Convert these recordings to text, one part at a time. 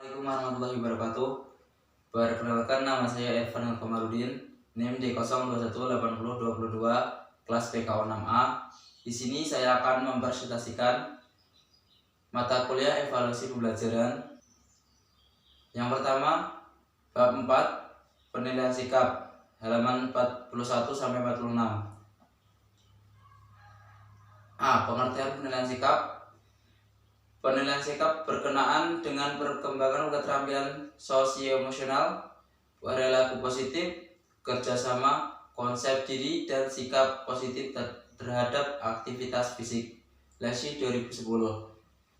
Assalamualaikum warahmatullahi wabarakatuh. Perkenalkan, nama saya Evan Komarudin, NIM D02180222, kelas PKO 6A. Di sini saya akan mempresentasikan mata kuliah evaluasi pembelajaran. Yang pertama, bab 4, penilaian sikap, halaman 41 sampai 46. A. Pengertian penilaian sikap. Penilaian sikap berkenaan dengan perkembangan keterampilan sosio-emosional, perilaku positif, kerjasama, konsep diri, dan sikap positif terhadap aktivitas fisik. LESI 2010.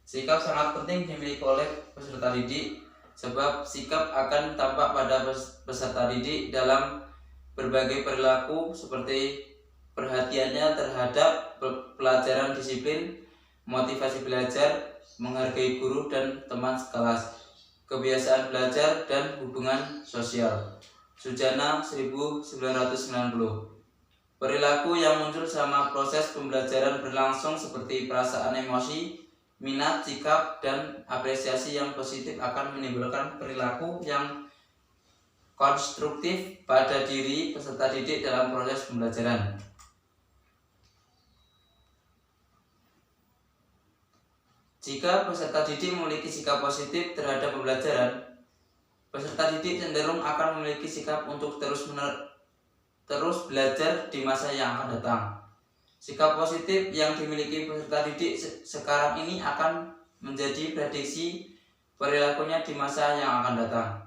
Sikap sangat penting dimiliki oleh peserta didik, sebab sikap akan tampak pada peserta didik dalam berbagai perilaku seperti perhatiannya terhadap pelajaran disiplin, motivasi belajar, menghargai guru dan teman sekelas, kebiasaan belajar, dan hubungan sosial. Sujana 1990. Perilaku yang muncul selama proses pembelajaran berlangsung seperti perasaan emosi, minat, sikap, dan apresiasi yang positif akan menimbulkan perilaku yang konstruktif pada diri peserta didik dalam proses pembelajaran. Jika peserta didik memiliki sikap positif terhadap pembelajaran, peserta didik cenderung akan memiliki sikap untuk terus belajar di masa yang akan datang. Sikap positif yang dimiliki peserta didik sekarang ini akan menjadi prediksi perilakunya di masa yang akan datang.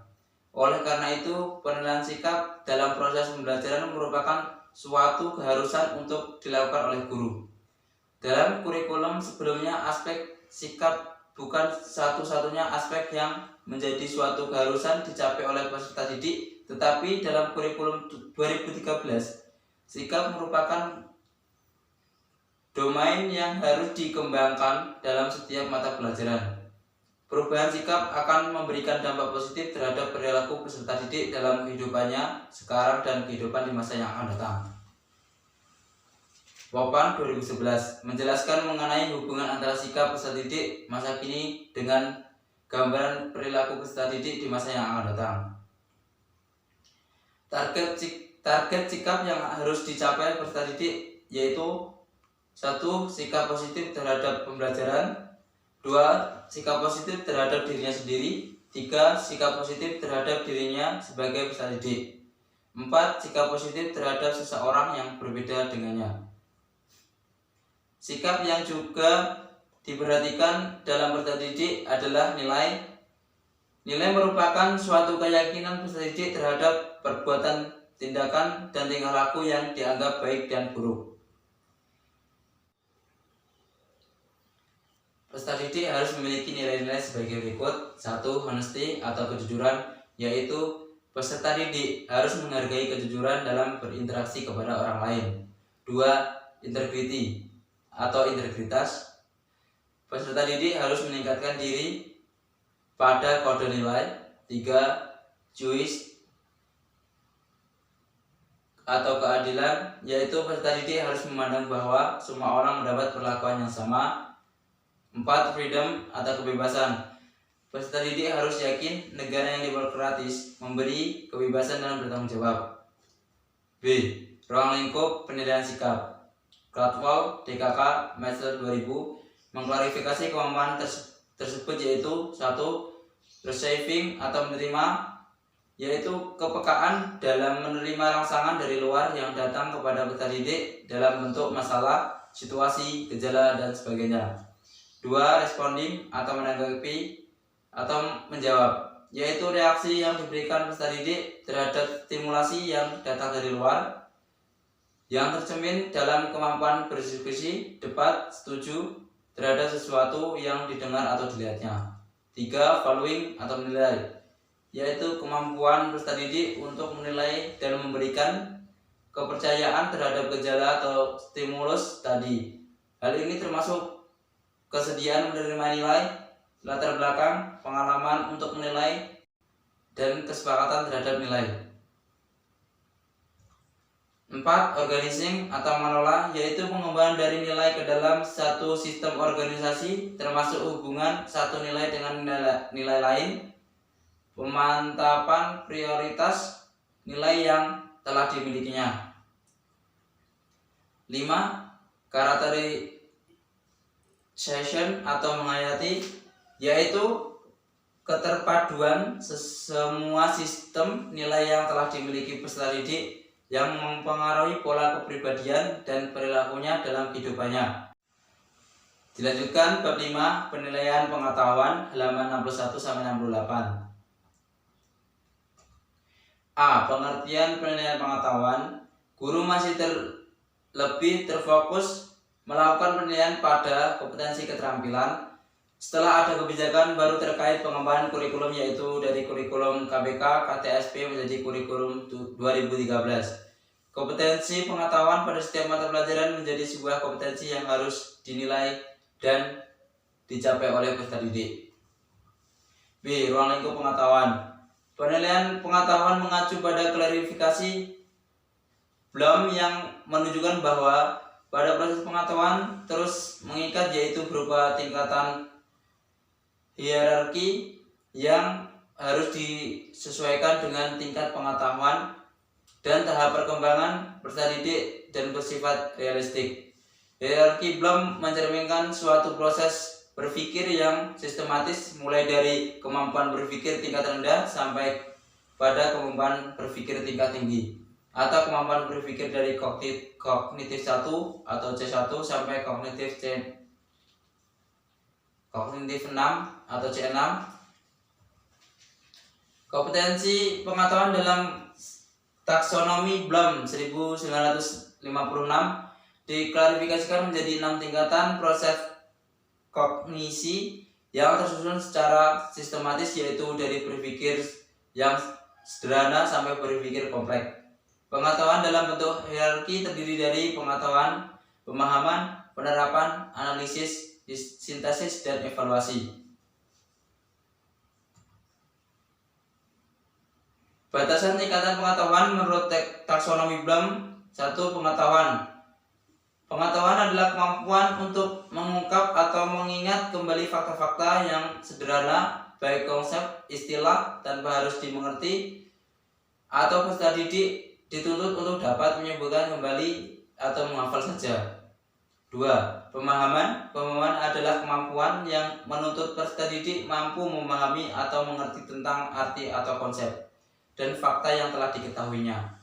Oleh karena itu, penilaian sikap dalam proses pembelajaran merupakan suatu keharusan untuk dilakukan oleh guru. Dalam kurikulum sebelumnya, aspek sikap bukan satu-satunya aspek yang menjadi suatu keharusan dicapai oleh peserta didik, tetapi dalam kurikulum 2013, sikap merupakan domain yang harus dikembangkan dalam setiap mata pelajaran. Perubahan sikap akan memberikan dampak positif terhadap perilaku peserta didik dalam kehidupannya sekarang dan kehidupan di masa yang akan datang. Wopan 2011 menjelaskan mengenai hubungan antara sikap peserta didik masa kini dengan gambaran perilaku peserta didik di masa yang akan datang. Target sikap yang harus dicapai peserta didik yaitu 1. Sikap positif terhadap pembelajaran. 2. Sikap positif terhadap dirinya sendiri. 3. Sikap positif terhadap dirinya sebagai peserta didik. 4. Sikap positif terhadap seseorang yang berbeda dengannya. Sikap yang juga diperhatikan dalam peserta didik adalah nilai. Nilai merupakan suatu keyakinan peserta didik terhadap perbuatan, tindakan, dan tingkah laku yang dianggap baik dan buruk. Peserta didik harus memiliki nilai-nilai sebagai berikut. 1. Honesty atau kejujuran, yaitu peserta didik harus menghargai kejujuran dalam berinteraksi kepada orang lain. 2. Integrity atau integritas, peserta didik harus meningkatkan diri pada kode nilai. 3. Justice atau keadilan, yaitu peserta didik harus memandang bahwa semua orang mendapat perlakuan yang sama. 4. Freedom atau kebebasan, peserta didik harus yakin negara yang demokratis memberi kebebasan dalam bertanggung jawab. B. Ruang lingkup penilaian sikap. Caldwell, DKK, Master 2000, mengklarifikasi kemampuan tersebut yaitu 1. Receiving atau menerima, yaitu kepekaan dalam menerima rangsangan dari luar yang datang kepada peserta didik dalam bentuk masalah, situasi, gejala, dan sebagainya. 2. Responding atau menanggapi atau menjawab, yaitu reaksi yang diberikan peserta didik terhadap stimulasi yang datang dari luar, yang tercermin dalam kemampuan berdiskusi, debat, setuju terhadap sesuatu yang didengar atau dilihatnya. 3. Following atau menilai, yaitu kemampuan peserta didik untuk menilai dan memberikan kepercayaan terhadap gejala atau stimulus tadi. Hal ini termasuk kesediaan menerima nilai, latar belakang, pengalaman untuk menilai, dan kesepakatan terhadap nilai. 4. Organizing atau mengelola, yaitu pengembangan dari nilai ke dalam satu sistem organisasi, termasuk hubungan satu nilai dengan nilai lain, pemantapan prioritas nilai yang telah dimilikinya. 5. Characterization atau menghayati, yaitu keterpaduan semua sistem nilai yang telah dimiliki peserta didik yang mempengaruhi pola kepribadian dan perilakunya dalam kehidupannya. Dilanjutkan bab 5, penilaian pengetahuan, halaman 61-68. A. Pengertian penilaian pengetahuan. Guru masih lebih terfokus melakukan penilaian pada kompetensi keterampilan setelah ada kebijakan baru terkait pengembangan kurikulum, yaitu dari kurikulum KBK KTSP menjadi kurikulum 2013. Kompetensi pengetahuan pada setiap mata pelajaran menjadi sebuah kompetensi yang harus dinilai dan dicapai oleh peserta didik. B. Ruang lingkup pengetahuan. Penilaian pengetahuan mengacu pada klarifikasi Bloom yang menunjukkan bahwa pada proses pengetahuan terus mengikat, yaitu berupa tingkatan hierarki yang harus disesuaikan dengan tingkat pengetahuan dan tahap perkembangan peserta didik dan bersifat realistik. Hierarki Bloom mencerminkan suatu proses berpikir yang sistematis, mulai dari kemampuan berpikir tingkat rendah sampai pada kemampuan berpikir tingkat tinggi, atau kemampuan berpikir dari kognitif 1 atau C1 sampai kognitif 6 atau C6. Kompetensi pengetahuan dalam taksonomi Bloom 1956 diklarifikasikan menjadi 6 tingkatan proses kognisi yang tersusun secara sistematis, yaitu dari berpikir yang sederhana sampai berpikir kompleks. Pengetahuan dalam bentuk hierarki terdiri dari pengetahuan, pemahaman, penerapan, analisis, sintesis, dan evaluasi. Batasan tingkatan pengetahuan menurut taksonomi Bloom. 1. Pengetahuan. Pengetahuan adalah kemampuan untuk mengungkap atau mengingat kembali fakta-fakta yang sederhana, baik konsep, istilah, tanpa harus dimengerti, atau peserta didik dituntut untuk dapat menyebutkan kembali atau menghafal saja. 2. Pemahaman. Pemahaman adalah kemampuan yang menuntut peserta didik mampu memahami atau mengerti tentang arti atau konsep dan fakta yang telah diketahuinya.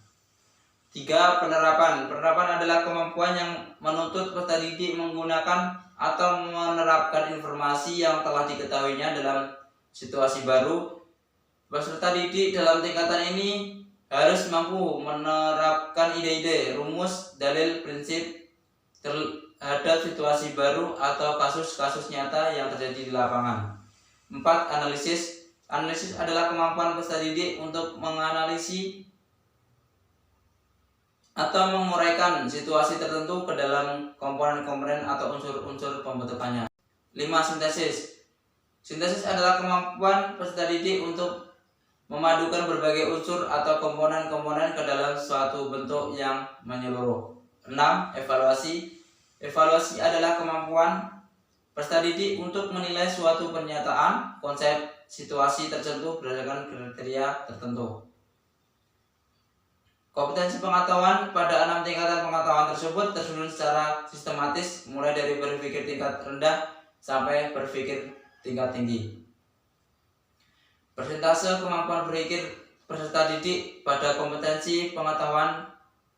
3. Penerapan. Penerapan adalah kemampuan yang menuntut peserta didik menggunakan atau menerapkan informasi yang telah diketahuinya dalam situasi baru. Peserta didik dalam tingkatan ini harus mampu menerapkan ide-ide, rumus, dalil, prinsip terhadap situasi baru atau kasus-kasus nyata yang terjadi di lapangan. 4. Analisis. Analisis adalah kemampuan peserta didik untuk menganalisis atau menguraikan situasi tertentu ke dalam komponen-komponen atau unsur-unsur pembentukannya. 5. Sintesis. Sintesis adalah kemampuan peserta didik untuk memadukan berbagai unsur atau komponen-komponen ke dalam suatu bentuk yang menyeluruh. 6. Evaluasi. Evaluasi adalah kemampuan peserta didik untuk menilai suatu pernyataan, konsep, situasi tertentu berdasarkan kriteria tertentu. Kompetensi pengetahuan pada 6 tingkatan pengetahuan tersebut tersusun secara sistematis, mulai dari berpikir tingkat rendah sampai berpikir tingkat tinggi. Persentase kemampuan berpikir peserta didik pada kompetensi pengetahuan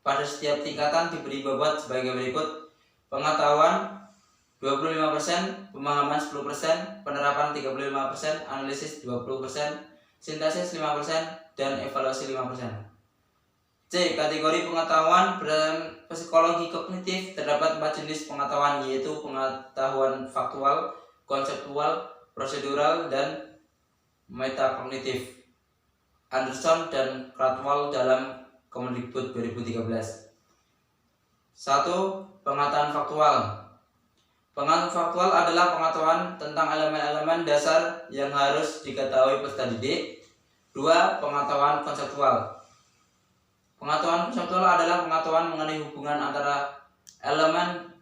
pada setiap tingkatan diberi bobot sebagai berikut: pengetahuan 25%, pemahaman 10%, penerapan 35%, analisis 20%, sintesis 5%, dan evaluasi 5%. C. Kategori pengetahuan berdasarkan psikologi kognitif. Terdapat 4 jenis pengetahuan, yaitu pengetahuan faktual, konseptual, prosedural, dan metakognitif. Anderson dan Cradwell dalam Kemendikbud 2013. 1. Pengetahuan faktual. Pengetahuan faktual adalah pengetahuan tentang elemen-elemen dasar yang harus diketahui peserta didik. 2. Pengetahuan konseptual. Pengetahuan konseptual adalah pengetahuan mengenai hubungan antara elemen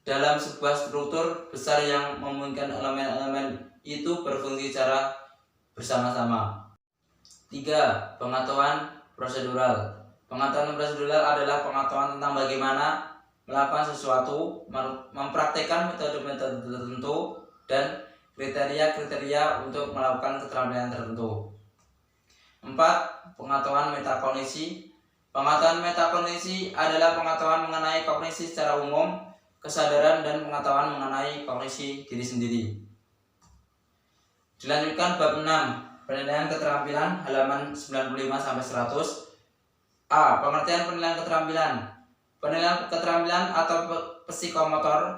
dalam sebuah struktur besar yang memungkinkan elemen-elemen itu berfungsi secara bersama-sama. 3. Pengetahuan prosedural. Pengetahuan prosedural adalah pengetahuan tentang bagaimana melakukan sesuatu, mempraktikkan metode-metode tertentu, dan kriteria-kriteria untuk melakukan keterampilan tertentu. 4. Pengetahuan metakognisi. Pengetahuan metakognisi adalah pengetahuan mengenai kognisi secara umum, kesadaran, dan pengetahuan mengenai kognisi diri sendiri. Dilanjutkan bab 6. Penilaian keterampilan, halaman 95-100. A. Pengertian penilaian keterampilan. Penilaian keterampilan atau psikomotor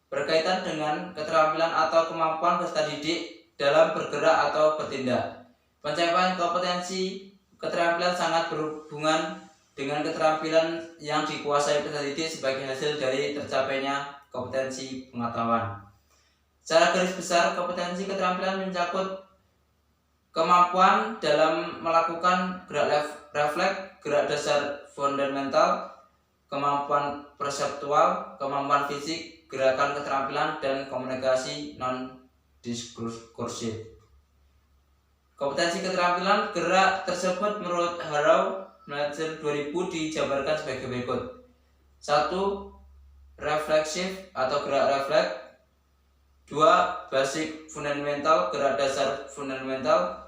berkaitan dengan keterampilan atau kemampuan peserta didik dalam bergerak atau bertindak. Pencapaian kompetensi keterampilan sangat berhubungan dengan keterampilan yang dikuasai peserta didik sebagai hasil dari tercapainya kompetensi pengetahuan. Secara garis besar, kompetensi keterampilan mencakup kemampuan dalam melakukan gerak refleks, gerak dasar fundamental, kemampuan perseptual, kemampuan fisik, gerakan keterampilan, dan komunikasi non-diskursif. Kompetensi keterampilan gerak tersebut menurut Harrow 2000 dijabarkan sebagai berikut. 1. Refleksif atau gerak refleks. 2. Basic fundamental, gerak dasar fundamental.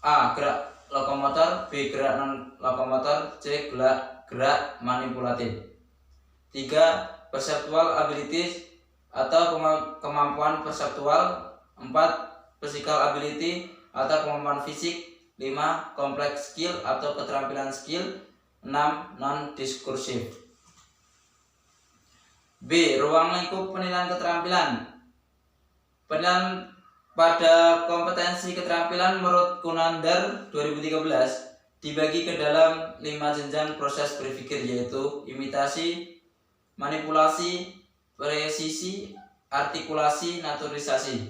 A. Gerak lokomotor. B. Gerak non-lokomotor. C. Gerak manipulatif. 3. Perceptual abilities atau kemampuan perseptual. 4. Physical ability atau kemampuan fisik. 5. Complex skill atau keterampilan skill. 6. Non-diskursif. B. Ruang lingkup penilaian keterampilan. Penilaian pada kompetensi keterampilan menurut Kunandar 2013 dibagi ke dalam 5 jenjang proses berpikir, yaitu imitasi, manipulasi, presisi, artikulasi, naturalisasi.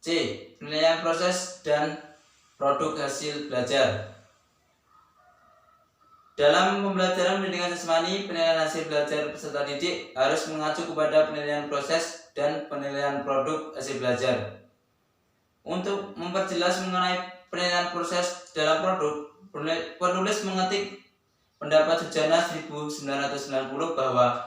C. Penilaian proses dan produk hasil belajar. Dalam pembelajaran pendidikan jasmani, penilaian hasil belajar peserta didik harus mengacu kepada penilaian proses dan penilaian produk hasil belajar. Untuk memperjelas mengenai penilaian proses dalam produk, penulis mengetik pendapat Sujana 1990 bahwa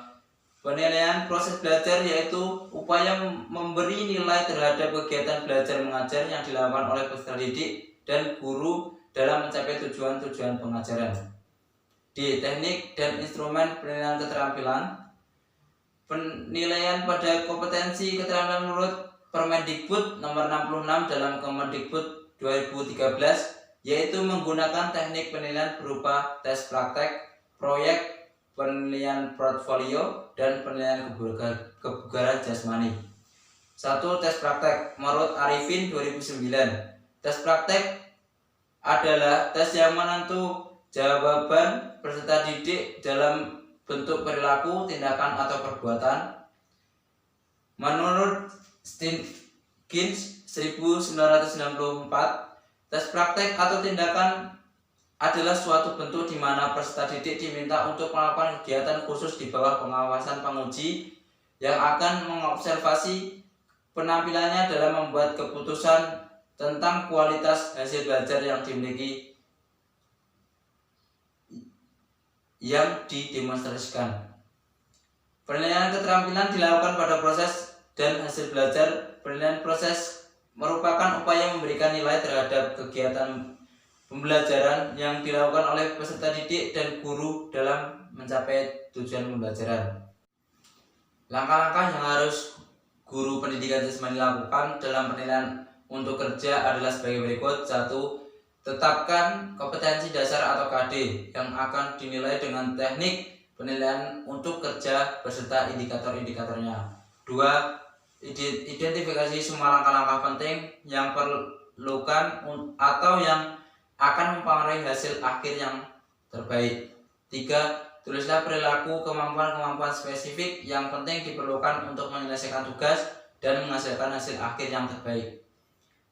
penilaian proses belajar yaitu upaya memberi nilai terhadap kegiatan belajar mengajar yang dilakukan oleh peserta didik dan guru dalam mencapai tujuan-tujuan pengajaran. D. Teknik dan instrumen penilaian keterampilan. Penilaian pada kompetensi keterampilan menurut Permendikbud nomor 66 dalam Kemendikbud 2013 yaitu menggunakan teknik penilaian berupa tes praktek, proyek, penilaian portfolio, dan penilaian kebugaran jasmani. 1. Tes praktek. Menurut Arifin 2009, tes praktek adalah tes yang menentu jawaban peserta didik dalam bentuk perilaku, tindakan, atau perbuatan. Menurut Stiggins 1994, tes praktek atau tindakan adalah suatu bentuk di mana peserta didik diminta untuk melakukan kegiatan khusus di bawah pengawasan penguji yang akan mengobservasi penampilannya dalam membuat keputusan tentang kualitas hasil belajar yang dimiliki yang didemonstrasikan. Penilaian keterampilan dilakukan pada proses dan hasil belajar. Penilaian proses merupakan upaya memberikan nilai terhadap kegiatan pembelajaran yang dilakukan oleh peserta didik dan guru dalam mencapai tujuan pembelajaran. Langkah-langkah yang harus guru pendidikan jasmani lakukan dalam penilaian untuk kerja adalah sebagai berikut. 1. Tetapkan kompetensi dasar atau KD yang akan dinilai dengan teknik penilaian untuk kerja beserta indikator-indikatornya. 2. Identifikasi semua langkah-langkah penting yang perlukan atau yang akan mempengaruhi hasil akhir yang terbaik. 3. Tulislah perilaku kemampuan-kemampuan spesifik yang penting diperlukan untuk menyelesaikan tugas dan menghasilkan hasil akhir yang terbaik.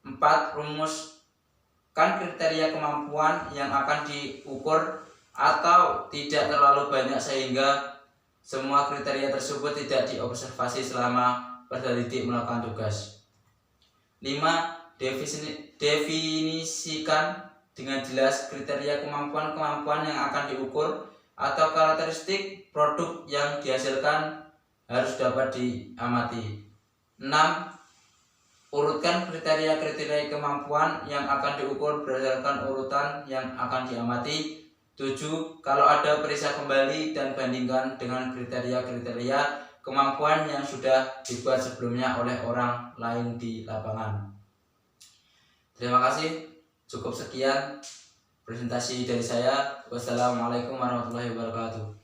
4. Rumuskan kriteria kemampuan yang akan diukur atau tidak terlalu banyak sehingga semua kriteria tersebut tidak diobservasi selama peserta didik melakukan tugas. 5. definisikan dengan jelas kriteria kemampuan-kemampuan yang akan diukur atau karakteristik produk yang dihasilkan harus dapat diamati. 6. Urutkan kriteria-kriteria kemampuan yang akan diukur berdasarkan urutan yang akan diamati. 7. Kalau ada periksa kembali dan bandingkan dengan kriteria-kriteria kemampuan yang sudah dibuat sebelumnya oleh orang lain di lapangan. Terima kasih. Cukup sekian presentasi dari saya. Wassalamualaikum warahmatullahi wabarakatuh.